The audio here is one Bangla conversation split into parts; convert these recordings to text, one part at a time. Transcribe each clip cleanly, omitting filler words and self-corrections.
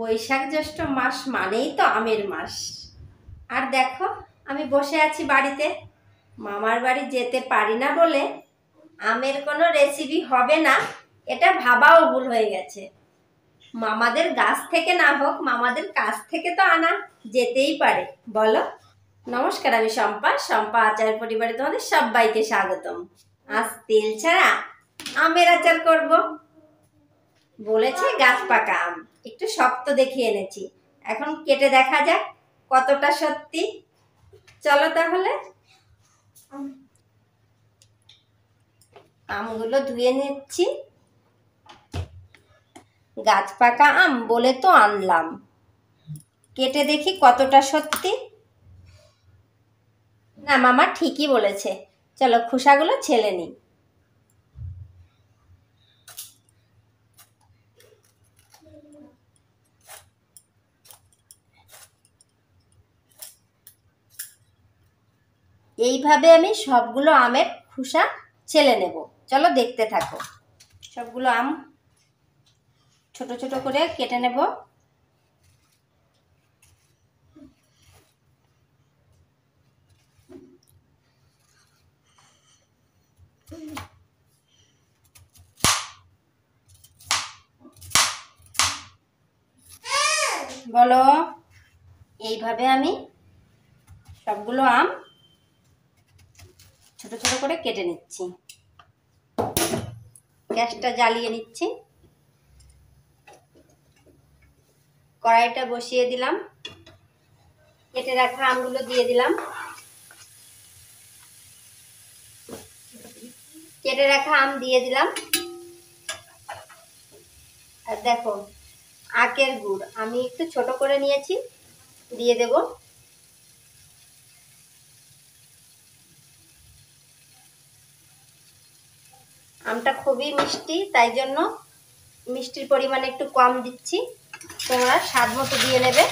বৈশাখ জ্যৈষ্ঠ মাস মানেই তো আমের মাস। আর দেখো আমি বসে আছি বাড়িতে, মামার বাড়ি যেতে পারি না বলে আমের কোনো রেসিপি হবে না এটা ভাবাও ভুল হয়ে গেছে। মামাদের গাছ থেকে না হোক, মামাদের কাছ থেকে তো আনা যেতেই পারে, বলো। নমস্কার, আমি শম্পা আচার পরিবারে তোমাদের সবাইকে স্বাগতম। আজ তেল ছাড়া আমের আচার করব। বলেছে গাছ পাকা আম, একটু শক্ত দেখে এনেছি, এখন কেটে দেখা যাক কতটা সত্যি। চলো তাহলে আমগুলো ধুয়ে নিচ্ছি। গাছ পাকা আম বলে তো আনলাম, কেটে দেখি কতটা সত্যি। না, মামা ঠিকই বলেছে, চলো খোসাগুলো ছেলে নিই। এইভাবে আমি সবগুলো আমের খোসা ছেলে নেব, চলো দেখতে থাকো। সবগুলো আম ছোট ছোট করে কেটে নেব। বলো, এইভাবে আমি সবগুলো আম ছোট ছোট করে কেটে নিচ্ছি। গ্যাসটা জ্বালিয়ে নিচ্ছি, কড়াইটা বসিয়ে দিলাম, কেটে রাখা আমগুলো দিয়ে দিলাম। কেটে রাখা আম দিয়ে দিলাম। আর দেখো আখের গুড় আমি একটু ছোট করে নিয়েছি, দিয়ে দেব। আমটা খুবই মিষ্টি, তাই জন্য মিষ্টির পরিমাণ একটু কম দিচ্ছি, তোমরা স্বাদ মতো দিয়ে নেবে।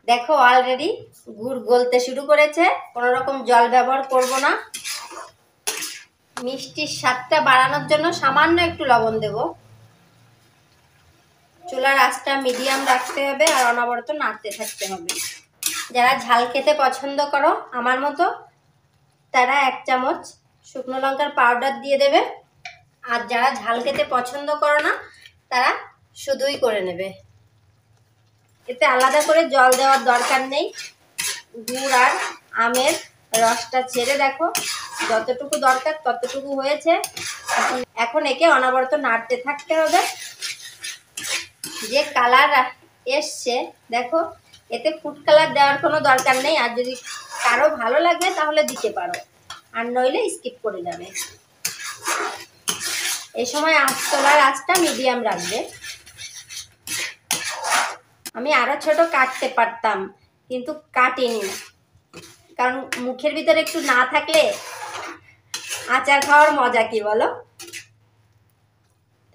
দেখো অলরেডি গুড় গলতে শুরু করেছে, কোনো রকম জল ব্যবহার করব না। মিষ্টির স্বাদটা বাড়ানোর জন্য সামান্য একটু লবণ দেব। চুলার আঁচটা মিডিয়াম রাখতে হবে আর অনবরত নাড়তে থাকতে হবে। যারা ঝাল খেতে পছন্দ করো আমার মতো, তারা 1 চামচ শুকনো লঙ্কার পাউডার দিয়ে দেবে। আর যারা ঝাল খেতে পছন্দ করো না, তারা শুধুই করে নেবে। এতে আলাদা করে জল দেওয়ার দরকার নেই। গুড় আর আমের রসটা ছেড়ে দেখো যতটুকু দরকার ততটুকু হয়েছে। এখন একে অনবরত নাড়তে থাকতে হবে। যে কালার এসছে দেখো, এতে ফুড কালার দেওয়ার কোনো দরকার নেই। আর যদি কারো ভালো লাগে তাহলে দিতে পারো, আর নইলে স্কিপ করে যাবে। এই সময় চুলার আঁচটা মিডিয়াম রাখবে। আমি আরো ছোট কাটতে পারতাম, কিন্তু কাটিনি, কারণ মুখের ভিতরে একটু না থাকলে আচার খাওয়ার মজা কি বলো,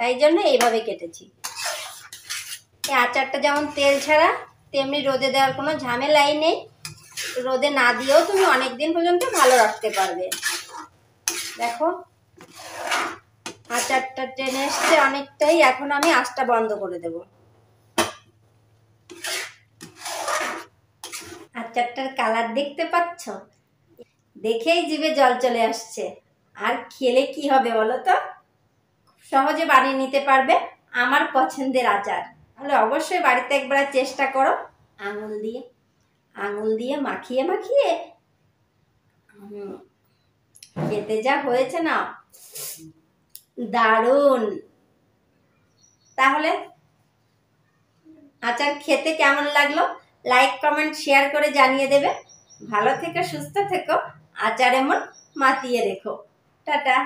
তাই জন্য এইভাবে কেটেছি। এই আচারটা যেমন তেল ছাড়া, তেমনি রোদে দেওয়ার কোনো ঝামেলাই নেই। রোদে না দিয়েও তুমি অনেক দিন পর্যন্ত ভালো রাখতে পারবে। দেখো আচারটা টেনে এসছে অনেকটাই, এখন আমি আঁচটা বন্ধ করে দেব। আচারটার কালার দেখতে পাচ্ছ, দেখেই জিভে জল চলে আসছে। আর খেলে কি হবে বলো তো, সহজে বানিয়ে নিতে পারবে আমার পছন্দের আচার। তাহলে অবশ্যই বাড়িতে একবার চেষ্টা করো। আঙুল দিয়ে মাখিয়ে মাখিয়ে খেতে যা হয়েছে না, দারুণ। তাহলে আচার খেতে কেমন লাগলো লাইক কমেন্ট শেয়ার করে জানিয়ে দেবে। ভালো থেকো, সুস্থ থেকো, আচার এমন মাতিয়ে রেখো। টাটা।